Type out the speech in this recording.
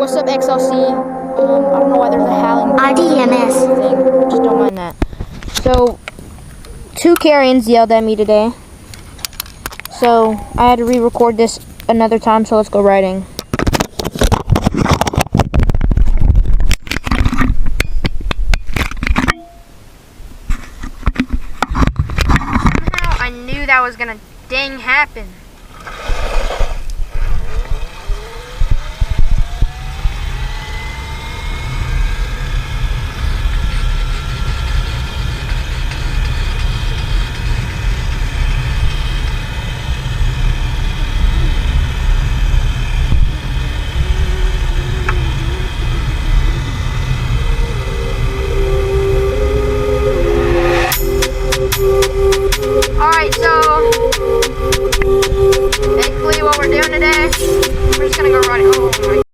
What's up, XLC? I don't know why there's a howling RDMS thing. Just don't mind that. So, 2 Karyans yelled at me today. So, I had to re-record this another time, so let's go writing. Somehow I knew that was gonna dang happen.